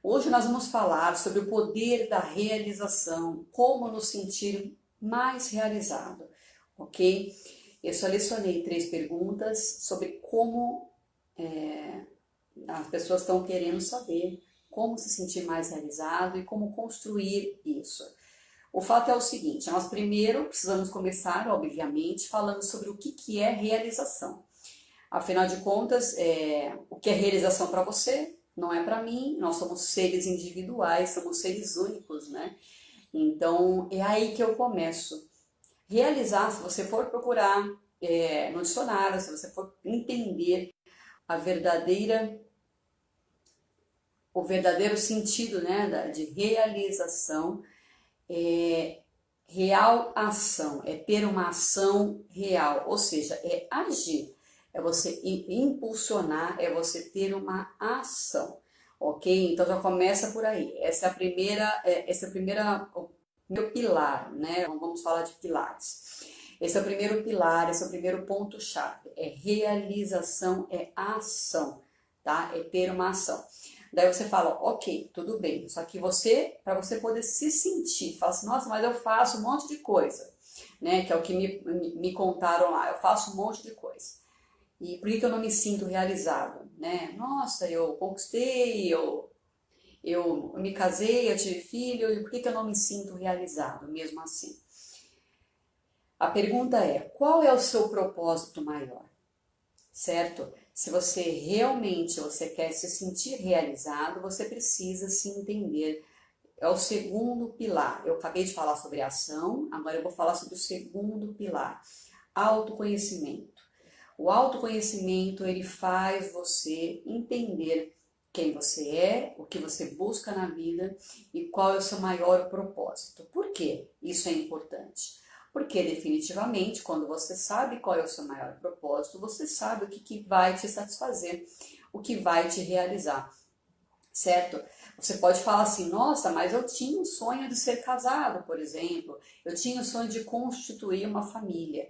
Hoje nós vamos falar sobre o poder da realização, como nos sentir mais realizado, ok? Eu selecionei 3 perguntas sobre como as pessoas estão querendo saber como se sentir mais realizado e como construir isso. O fato é o seguinte, nós primeiro precisamos começar, obviamente, falando sobre o que é realização. Afinal de contas, o que é realização para você não é para mim, nós somos seres individuais, somos seres únicos, né? Então, é aí que eu começo. Realizar, se você for procurar no dicionário, se você for entender a verdadeira, o verdadeiro sentido, né, de realização, é real ação, é ter uma ação real, ou seja, é agir, é você impulsionar, é você ter uma ação, ok? Então já começa por aí. Essa é a primeira, o meu pilar, né? Vamos falar de pilares. Esse é o primeiro pilar, esse é o primeiro ponto-chave. É realização, é ação, tá? É ter uma ação. Daí você fala, ok, tudo bem, só que para você poder se sentir, fala assim, nossa, mas eu faço um monte de coisa, né? Que é o que me contaram lá, eu faço um monte de coisa. E por que eu não me sinto realizado, né? Nossa, eu conquistei, eu me casei, eu tive filho, e por que eu não me sinto realizado mesmo assim? A pergunta é, qual é o seu propósito maior? Certo? Se você realmente quer se sentir realizado, você precisa se entender. É o segundo pilar. Eu acabei de falar sobre ação, agora eu vou falar sobre o segundo pilar, autoconhecimento. O autoconhecimento, ele faz você entender quem você é, o que você busca na vida e qual é o seu maior propósito. Por que isso é importante? Porque definitivamente, quando você sabe qual é o seu maior propósito, você sabe o que vai te satisfazer, o que vai te realizar, certo? Você pode falar assim, nossa, mas eu tinha o sonho de ser casado, por exemplo, eu tinha o sonho de constituir uma família.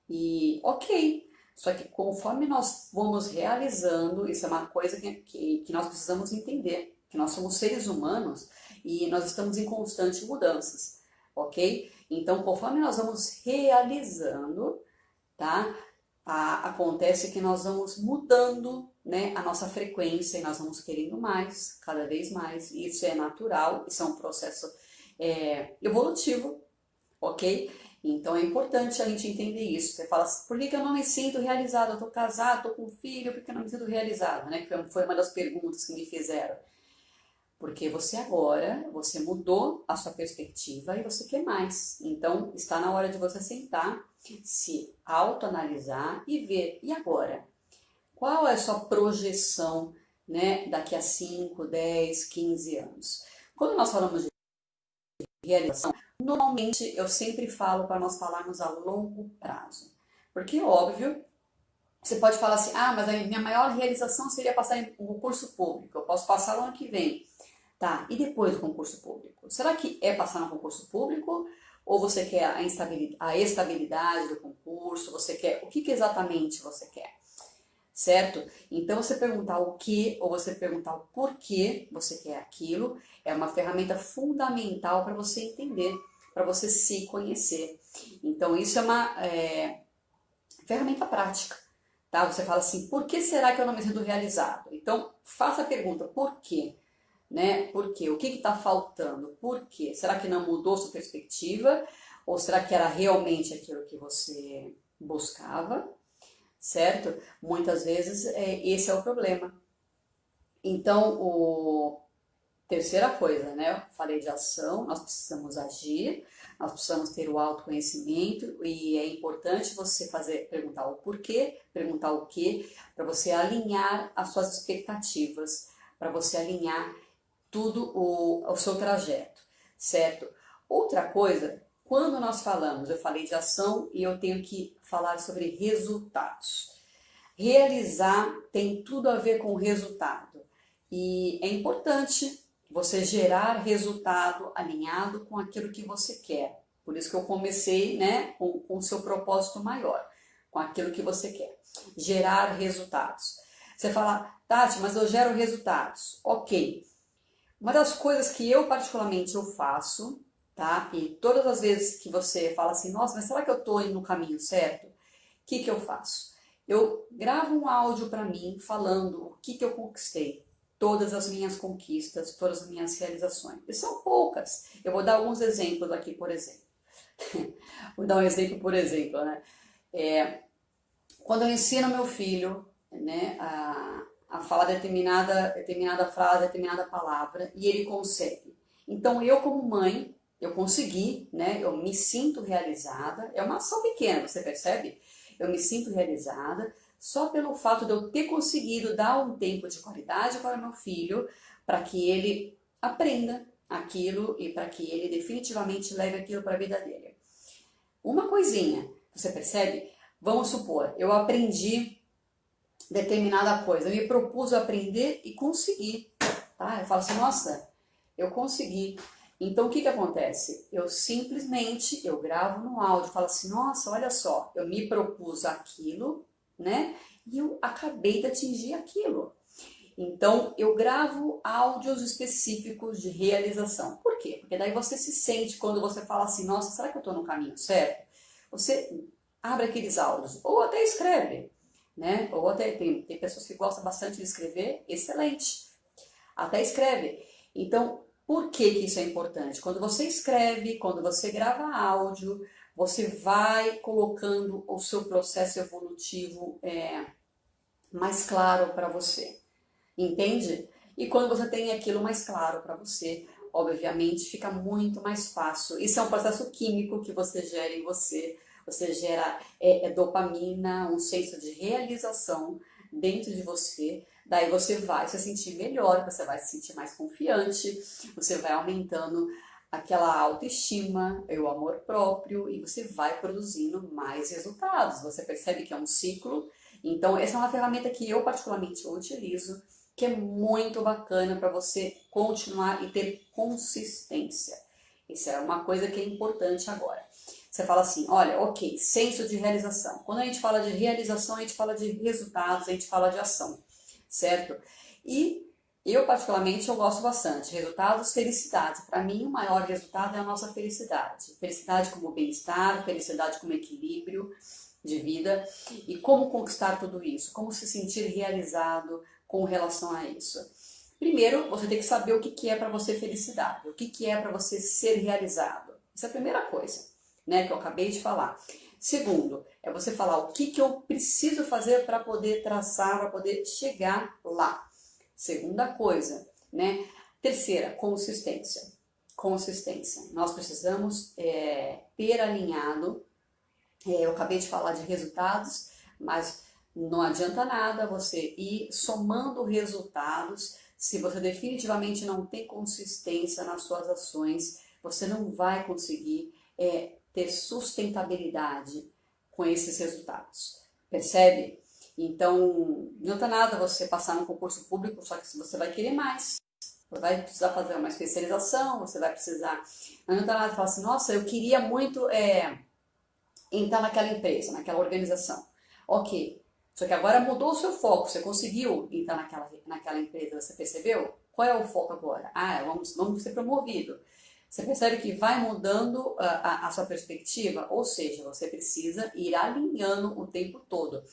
E ok, só que conforme nós vamos realizando, isso é uma coisa que nós precisamos entender, que nós somos seres humanos e nós estamos em constante mudanças, ok? Então, conforme nós vamos realizando, tá? Acontece que nós vamos mudando, né, a nossa frequência e nós vamos querendo mais, cada vez mais. E isso é natural, isso é um processo evolutivo, ok? Então é importante a gente entender isso. Você fala assim, por que eu não me sinto realizado? Eu tô casado, tô com filho, por que eu não me sinto realizado? Né? Que foi uma das perguntas que me fizeram. Porque você mudou a sua perspectiva e você quer mais. Então está na hora de você sentar, se autoanalisar e ver, e agora? Qual é a sua projeção, né, daqui a 5, 10, 15 anos? Quando nós falamos de realização, normalmente eu sempre falo para nós falarmos a longo prazo. Porque, óbvio, você pode falar assim, ah, mas a minha maior realização seria passar em um concurso público, eu posso passar no ano que vem. Tá, e depois do concurso público? Será que é passar no concurso público? Ou você quer a estabilidade do concurso? Você quer, o que exatamente você quer? Certo? Então, você perguntar o que ou você perguntar o porquê você quer aquilo é uma ferramenta fundamental para você entender, para você se conhecer. Então, isso é uma ferramenta prática. Tá? Você fala assim, por que será que eu não me sinto realizado? Então, faça a pergunta, por quê? Né? Por quê? O que está faltando? Por quê? Será que não mudou sua perspectiva? Ou será que era realmente aquilo que você buscava? Certo? Muitas vezes esse é o problema. Então, terceira coisa, né? Eu falei de ação, nós precisamos agir, nós precisamos ter o autoconhecimento e é importante você perguntar o porquê, perguntar o que, para você alinhar as suas expectativas, para você alinhar tudo o seu trajeto, certo? Outra coisa, quando nós falamos, eu falei de ação e eu tenho que falar sobre resultados. Realizar tem tudo a ver com resultado e é importante você gerar resultado alinhado com aquilo que você quer. Por isso que eu comecei, né, com o seu propósito maior, com aquilo que você quer. Gerar resultados. Você fala, Tati, mas eu gero resultados. Ok. Uma das coisas que eu particularmente eu faço, tá? E todas as vezes que você fala assim, nossa, mas será que eu tô indo no caminho certo? O que que eu faço? Eu gravo um áudio para mim falando o que eu conquistei, todas as minhas conquistas, todas as minhas realizações. E são poucas. Eu vou dar alguns exemplos aqui, por exemplo. Vou dar um exemplo, por exemplo, né? Quando eu ensino meu filho, né, a falar determinada frase, determinada palavra, e ele consegue. Então eu como mãe, eu consegui, né, eu me sinto realizada, é uma ação pequena, você percebe? Eu me sinto realizada só pelo fato de eu ter conseguido dar um tempo de qualidade para meu filho, para que ele aprenda aquilo e para que ele definitivamente leve aquilo para a vida dele. Uma coisinha, você percebe? Vamos supor, eu aprendi determinada coisa, eu me propus aprender e consegui, tá? Eu falo assim, nossa, eu consegui. Então o que que acontece? Eu simplesmente, eu gravo no áudio, falo assim, nossa, olha só, eu me propus aquilo, né? E eu acabei de atingir aquilo. Então eu gravo áudios específicos de realização. Por quê? Porque daí você se sente quando você fala assim, nossa, será que eu estou no caminho certo? Você abre aqueles áudios, ou até escreve, né? Ou até tem pessoas que gostam bastante de escrever, excelente. Até escreve. Então, por que que isso é importante? Quando você escreve, quando você grava áudio, você vai colocando o seu processo evolutivo mais claro para você, entende? E quando você tem aquilo mais claro para você, obviamente fica muito mais fácil. Isso é um processo químico que você gera em você. Você gera dopamina, um senso de realização dentro de você. Daí você vai se sentir melhor, você vai se sentir mais confiante, você vai aumentando aquela autoestima, o amor próprio e você vai produzindo mais resultados. Você percebe que é um ciclo. Então, essa é uma ferramenta que eu particularmente utilizo, que é muito bacana para você continuar e ter consistência. Isso é uma coisa que é importante agora. Você fala assim, olha, ok, senso de realização. Quando a gente fala de realização, a gente fala de resultados, a gente fala de ação, certo? E eu, particularmente, eu gosto bastante. Resultados, felicidade. Para mim, o maior resultado é a nossa felicidade. Felicidade como bem-estar, felicidade como equilíbrio de vida. E como conquistar tudo isso? Como se sentir realizado com relação a isso? Primeiro, você tem que saber o que é para você felicidade, o que é para você ser realizado. Essa é a primeira coisa, né, que eu acabei de falar. Segundo, é você falar o que eu preciso fazer para poder traçar, para poder chegar lá. Segunda coisa, né? Terceira, consistência. Consistência. Nós precisamos ter alinhado. Eu acabei de falar de resultados, mas não adianta nada você ir somando resultados se você definitivamente não tem consistência nas suas ações. Você não vai conseguir ter sustentabilidade com esses resultados. Percebe? Então, não adianta nada você passar num concurso público, só que você vai querer mais. Você vai precisar fazer uma especialização, você vai precisar... Não adianta nada falar assim, nossa, eu queria muito entrar naquela empresa, naquela organização. Ok, só que agora mudou o seu foco, você conseguiu entrar naquela empresa, você percebeu? Qual é o foco agora? Vamos ser promovido. Você percebe que vai mudando a sua perspectiva, ou seja, você precisa ir alinhando o tempo todo.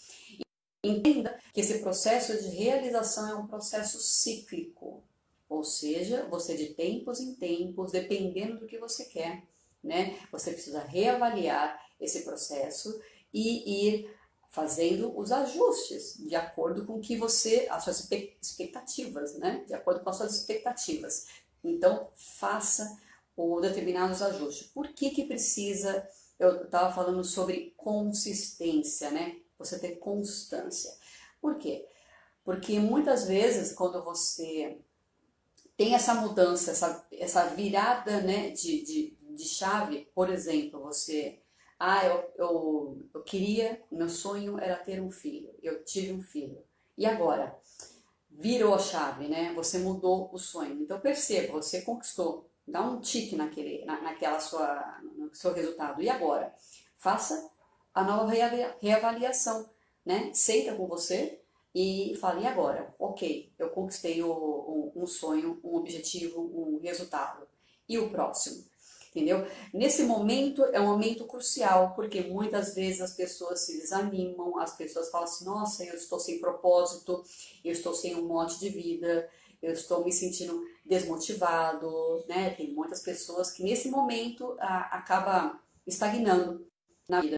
Entenda que esse processo de realização é um processo cíclico, ou seja, você de tempos em tempos, dependendo do que você quer, né? Você precisa reavaliar esse processo e ir fazendo os ajustes de acordo com que as suas expectativas, né? De acordo com as suas expectativas. Então, faça determinados ajustes. Por que precisa? Eu estava falando sobre consistência, né? Você ter constância. Por quê? Porque muitas vezes, quando você tem essa mudança, essa virada, né, de chave, por exemplo, você... eu queria, meu sonho era ter um filho, eu tive um filho. E agora? Virou a chave, né? Você mudou o sonho. Então perceba, você conquistou. Dá um tique no seu resultado. E agora? Faça a nova reavaliação, né? Senta com você e fala, e agora? Ok, eu conquistei um sonho, um objetivo, um resultado. E o próximo? Entendeu? Nesse momento é um momento crucial, porque muitas vezes as pessoas se desanimam, as pessoas falam assim, nossa, eu estou sem propósito, eu estou sem um mote de vida, eu estou me sentindo desmotivado, né? Tem muitas pessoas que nesse momento acaba estagnando na vida,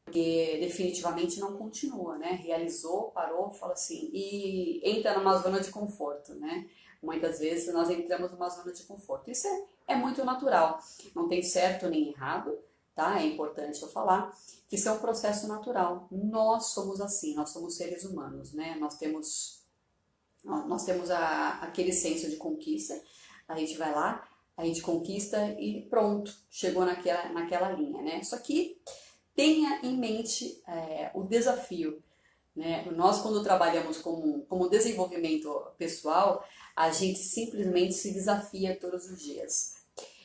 porque definitivamente não continua, né? Realizou, parou, fala assim, e entra numa zona de conforto, né? Muitas vezes nós entramos numa zona de conforto. Isso é muito natural, não tem certo nem errado, tá? É importante eu falar que isso é um processo natural. Nós somos assim, nós somos seres humanos, né? Nós temos aquele senso de conquista, a gente vai lá, a gente conquista e pronto, chegou naquela linha, né? Só que tenha em mente o desafio, né? Nós, quando trabalhamos como desenvolvimento pessoal, a gente simplesmente se desafia todos os dias.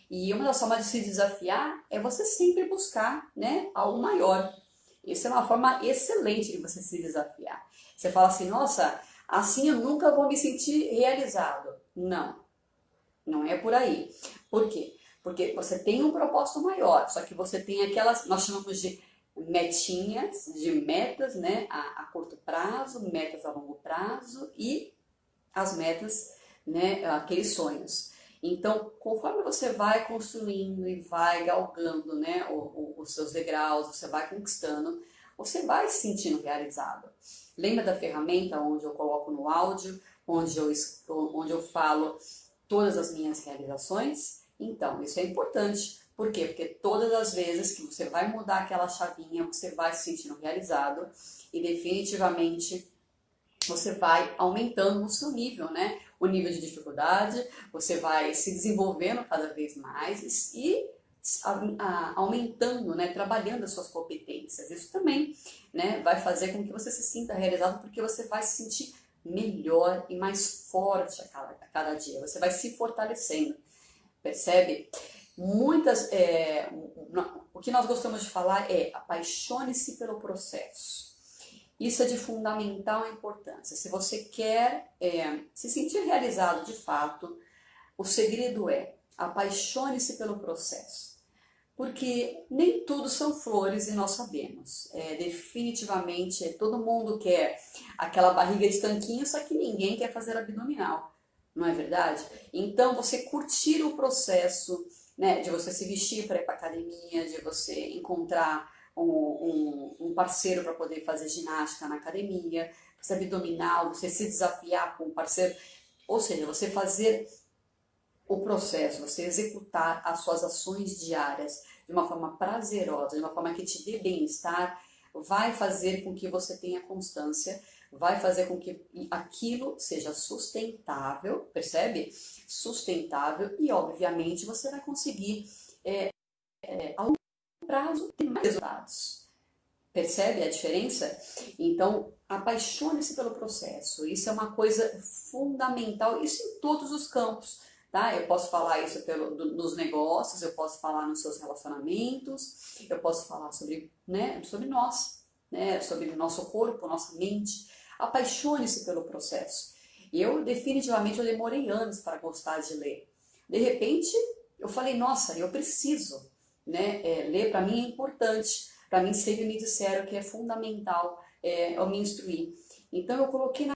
E uma das formas de se desafiar é você sempre buscar, né, algo maior. Isso é uma forma excelente de você se desafiar. Você fala assim, nossa, assim eu nunca vou me sentir realizado. Não, não é por aí. Por quê? Porque você tem um propósito maior, só que você tem aquelas, nós chamamos de metinhas, de metas, né, a curto prazo, metas a longo prazo e as metas, né, aqueles sonhos. Então, conforme você vai construindo e vai galgando, né, os seus degraus, você vai conquistando, você vai se sentindo realizado. Lembra da ferramenta onde eu coloco no áudio, onde eu falo todas as minhas realizações? Então, isso é importante. Por quê? Porque todas as vezes que você vai mudar aquela chavinha, você vai se sentindo realizado e definitivamente você vai aumentando o seu nível, né? O nível de dificuldade, você vai se desenvolvendo cada vez mais e aumentando, né? Trabalhando as suas competências. Isso também, né? Vai fazer com que você se sinta realizado porque você vai se sentir melhor e mais forte a cada dia. Você vai se fortalecendo, percebe? O que nós gostamos de falar é apaixone-se pelo processo. Isso é de fundamental importância. Se você quer se sentir realizado de fato, o segredo é apaixone-se pelo processo. Porque nem tudo são flores e nós sabemos. Definitivamente, todo mundo quer aquela barriga de tanquinho, só que ninguém quer fazer abdominal. Não é verdade? Então, você curtir o processo, né, de você se vestir para ir para academia, de você encontrar um parceiro para poder fazer ginástica na academia, fazer abdominal, você se desafiar com um parceiro, ou seja, você fazer o processo, você executar as suas ações diárias de uma forma prazerosa, de uma forma que te dê bem-estar, vai fazer com que você tenha constância, vai fazer com que aquilo seja sustentável, percebe? Sustentável e, obviamente, você vai conseguir, a longo prazo, ter mais resultados. Percebe a diferença? Então, apaixone-se pelo processo. Isso é uma coisa fundamental, isso em todos os campos. Tá? Eu posso falar isso nos negócios, eu posso falar nos seus relacionamentos, eu posso falar sobre nós, né? Sobre o nosso corpo, nossa mente. Apaixone-se pelo processo. Eu definitivamente eu demorei anos para gostar de ler. De repente, eu falei, nossa, eu preciso, né? Ler para mim é importante. Para mim sempre me disseram que é fundamental eu me instruir. Então eu coloquei na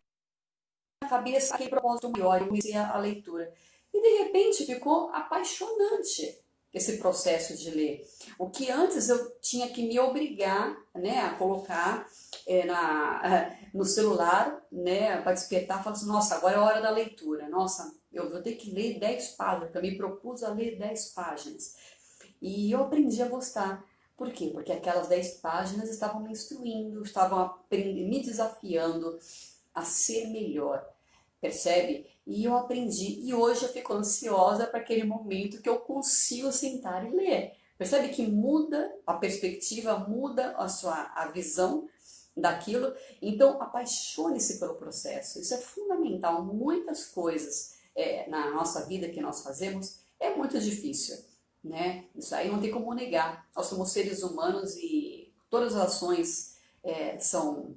cabeça aquele propósito maior e comecei a leitura. E de repente ficou apaixonante esse processo de ler. O que antes eu tinha que me obrigar, né, a colocar no celular, né, para despertar, falar assim, nossa, agora é a hora da leitura. Nossa, eu vou ter que ler 10 páginas, eu me propus a ler 10 páginas. E eu aprendi a gostar. Por quê? Porque aquelas 10 páginas estavam me instruindo, estavam me desafiando a ser melhor. Percebe? E eu aprendi. E hoje eu fico ansiosa para aquele momento que eu consigo sentar e ler. Percebe que muda a perspectiva, muda a visão daquilo. Então, apaixone-se pelo processo. Isso é fundamental. Muitas coisas na nossa vida que nós fazemos é muito difícil, né? Isso aí não tem como negar. Nós somos seres humanos e todas as ações são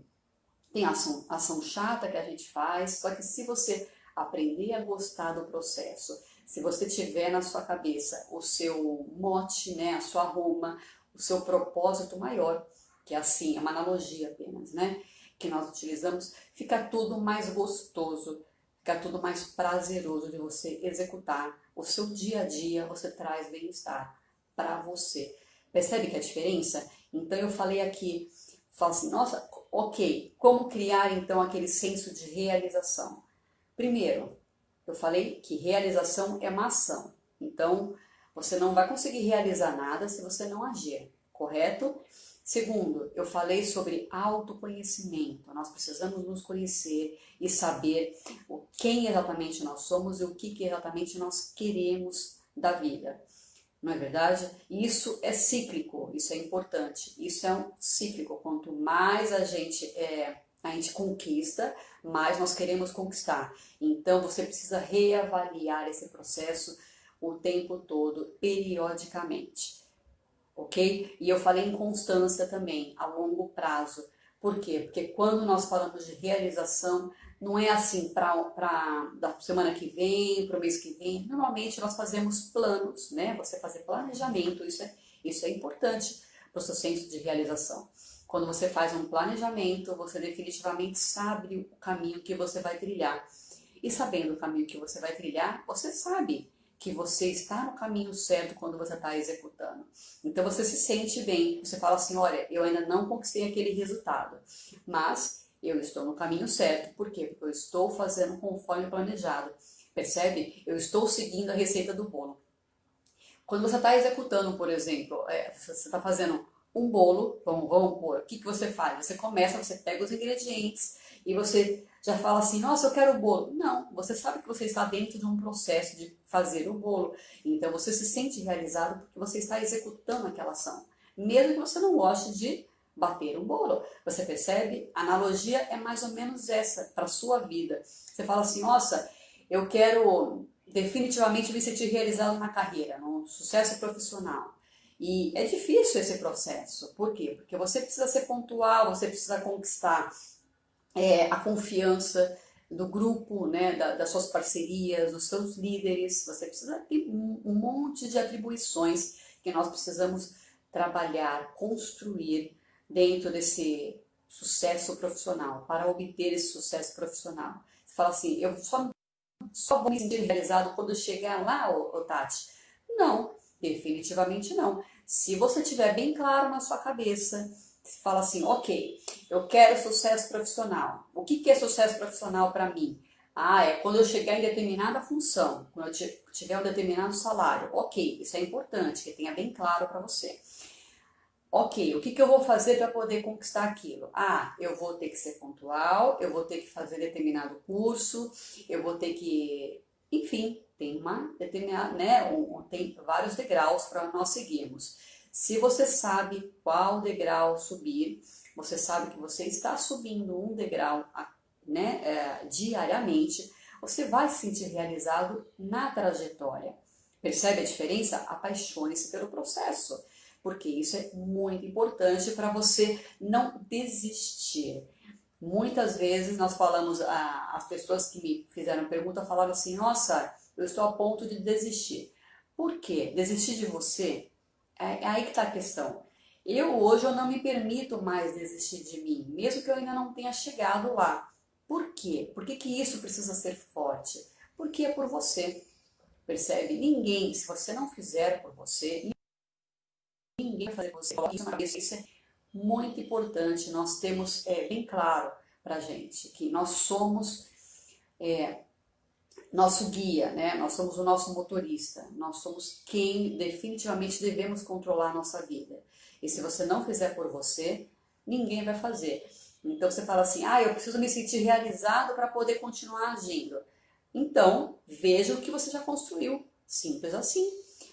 Tem ação chata que a gente faz, só que se você aprender a gostar do processo, se você tiver na sua cabeça o seu mote, né, a sua Roma, o seu propósito maior, que é assim, é uma analogia apenas, né, que nós utilizamos, fica tudo mais gostoso, fica tudo mais prazeroso de você executar. O seu dia a dia, você traz bem-estar para você. Percebe que é a diferença? Então eu falei aqui, falo assim, nossa, ok, como criar então aquele senso de realização? Primeiro, eu falei que realização é uma ação. Então, você não vai conseguir realizar nada se você não agir, correto? Segundo, eu falei sobre autoconhecimento. Nós precisamos nos conhecer e saber quem exatamente nós somos e o que exatamente nós queremos da vida. Não é verdade? Isso é cíclico, isso é importante. Isso é um cíclico. Quanto mais a gente conquista, mais nós queremos conquistar. Então você precisa reavaliar esse processo o tempo todo, periodicamente. Ok? E eu falei em constância também, a longo prazo. Por quê? Porque quando nós falamos de realização, não é assim da semana que vem, para o mês que vem. Normalmente nós fazemos planos, né? Você fazer planejamento, isso é importante para o seu senso de realização. Quando você faz um planejamento, você definitivamente sabe o caminho que você vai trilhar. E sabendo o caminho que você vai trilhar, você sabe que você está no caminho certo quando você está executando. Então você se sente bem, você fala assim, olha, eu ainda não conquistei aquele resultado, mas eu estou no caminho certo. Por quê? Porque eu estou fazendo conforme planejado. Percebe? Eu estou seguindo a receita do bolo. Quando você está executando, por exemplo, você está fazendo um bolo, vamos pôr, o que você faz? Você começa, você pega os ingredientes e você já fala assim, nossa, eu quero o bolo. Não, você sabe que você está dentro de um processo de fazer o bolo. Então você se sente realizado porque você está executando aquela ação. Mesmo que você não goste de bater um bolo. Você percebe? A analogia é mais ou menos essa para a sua vida. Você fala assim, nossa, eu quero definitivamente me sentir realizado na carreira, no sucesso profissional. E é difícil esse processo. Por quê? Porque você precisa ser pontual, você precisa conquistar a confiança do grupo, né, das suas parcerias, dos seus líderes. Você precisa ter um monte de atribuições que nós precisamos trabalhar, construir dentro desse sucesso profissional, para obter esse sucesso profissional. Você fala assim, eu só vou me sentir realizado quando chegar lá, Tati? Não, definitivamente não. Se você tiver bem claro na sua cabeça, você fala assim, ok, eu quero sucesso profissional. O que é sucesso profissional para mim? É quando eu chegar em determinada função, quando eu tiver um determinado salário. Ok, isso é importante, que tenha bem claro para você. Ok, o que eu vou fazer para poder conquistar aquilo? Eu vou ter que ser pontual, eu vou ter que fazer determinado curso, eu vou ter que... Enfim, tem uma determinada, né, tem vários degraus para nós seguirmos. Se você sabe qual degrau subir, você sabe que você está subindo um degrau, né, diariamente, você vai se sentir realizado na trajetória. Percebe a diferença? Apaixone-se pelo processo, porque isso é muito importante para você não desistir. Muitas vezes nós falamos, as pessoas que me fizeram pergunta falaram assim, nossa, eu estou a ponto de desistir. Por quê? Desistir de você? É aí que está a questão. Hoje eu não me permito mais desistir de mim, mesmo que eu ainda não tenha chegado lá. Por quê? Por que isso precisa ser forte? Porque é por você. Percebe? Ninguém, se você não fizer por você, ninguém vai fazer por você. Coloque isso na cabeça, isso é muito importante. Nós temos bem claro pra gente que nós somos nosso guia, né? Nós somos o nosso motorista, nós somos quem definitivamente devemos controlar a nossa vida. E se você não fizer por você, ninguém vai fazer. Então você fala assim, eu preciso me sentir realizado para poder continuar agindo. Então, veja o que você já construiu, simples assim.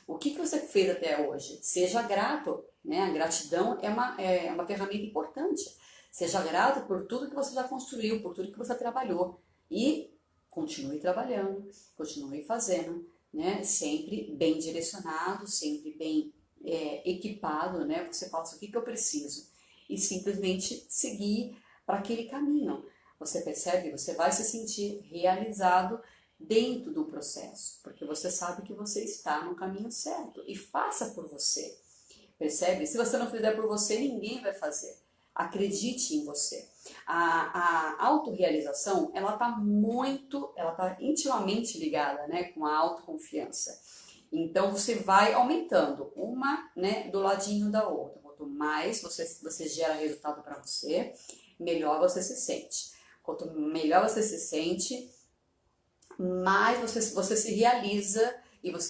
O que você fez até hoje? Seja grato, né? A gratidão é uma ferramenta importante. Seja grato por tudo que você já construiu, por tudo que você trabalhou. E continue trabalhando, continue fazendo, né? Sempre bem direcionado, sempre bem equipado, né? Você fala assim, o que eu preciso? E simplesmente seguir para aquele caminho. Você percebe? Você vai se sentir realizado dentro do processo, porque você sabe que você está no caminho certo e faça por você. Percebe? Se você não fizer por você, ninguém vai fazer. Acredite em você. A autorrealização, ela está intimamente ligada, né, com a autoconfiança. Então você vai aumentando uma, né, do ladinho da outra. Quanto mais você gera resultado para você, melhor você se sente. Quanto melhor você se sente, mais você se realiza e você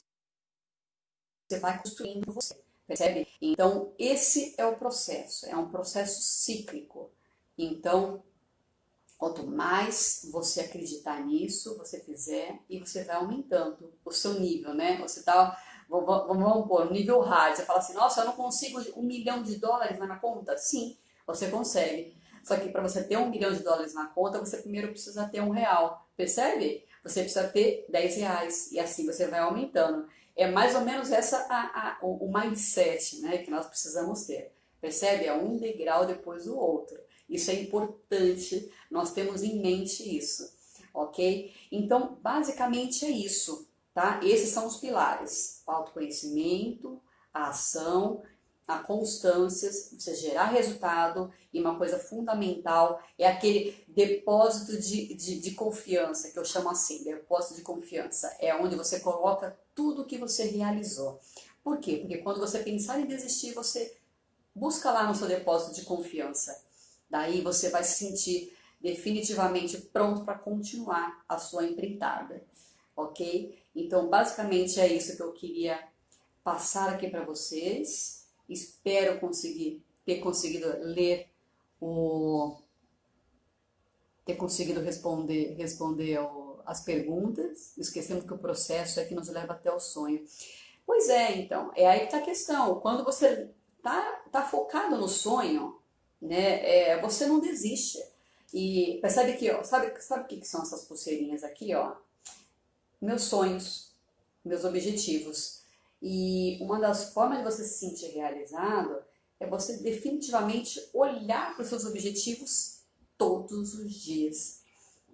vai construindo você. Percebe? Então, esse é o processo, é um processo cíclico. Então, quanto mais você acreditar nisso, você fizer, e você vai aumentando o seu nível, né? Você tá, vamos pôr, um nível hard. Você fala assim, nossa, eu não consigo $1 milhão na minha conta? Sim, você consegue. Só que para você ter $1 milhão na conta, você primeiro precisa ter R$1. Percebe? Você precisa ter R$10. E assim você vai aumentando. É mais ou menos o mindset, né, que nós precisamos ter. Percebe? É um degrau depois do outro. Isso é importante, nós temos em mente isso, ok? Então, basicamente é isso, tá? Esses são os pilares: o autoconhecimento, a ação, a constância, você gerar resultado, e uma coisa fundamental é aquele depósito de confiança, que eu chamo assim, depósito de confiança. É onde você coloca tudo que você realizou. Por quê? Porque quando você pensar em desistir, você busca lá no seu depósito de confiança. Daí você vai se sentir definitivamente pronto para continuar a sua empreitada, ok? Então, basicamente é isso que eu queria passar aqui para vocês. Espero ter conseguido ler ter conseguido responder as perguntas, esquecendo que o processo é que nos leva até o sonho. Pois é, então, é aí que está a questão. Quando você tá focado no sonho, né, você não desiste. E percebe que, ó, sabe o que são essas pulseirinhas aqui, ó? Meus sonhos, meus objetivos. E uma das formas de você se sentir realizado é você definitivamente olhar para os seus objetivos todos os dias.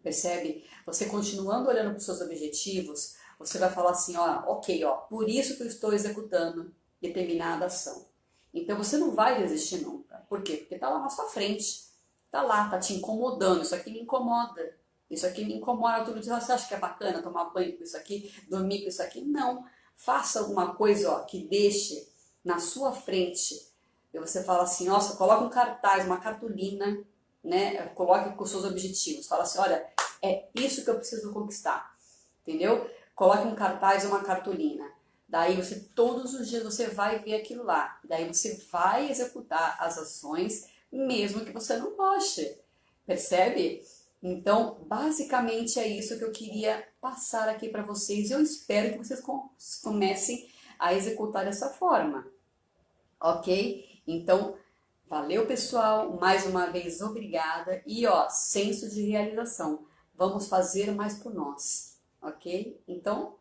Percebe? Você continuando olhando para os seus objetivos, você vai falar assim, ó, ok, ó, por isso que eu estou executando determinada ação. Então você não vai desistir nunca. Por quê? Porque está lá na sua frente. Está lá, está te incomodando. Isso aqui me incomoda. Isso aqui me incomoda. Todo dia você acha que é bacana tomar banho com isso aqui, dormir com isso aqui? Não. Faça alguma coisa, ó, que deixe na sua frente. E você fala assim, nossa, coloca um cartaz, uma cartolina, né? Coloque com os seus objetivos. Fala assim, olha, é isso que eu preciso conquistar. Entendeu? Coloque um cartaz, uma cartolina. Daí você, todos os dias você vai ver aquilo lá. Daí você vai executar as ações, mesmo que você não goste. Percebe? Então, basicamente é isso que eu queria passar aqui para vocês. Eu espero que vocês comecem a executar dessa forma. Ok? Então, valeu, pessoal. Mais uma vez, obrigada. E, ó, senso de realização. Vamos fazer mais por nós. Ok? Então,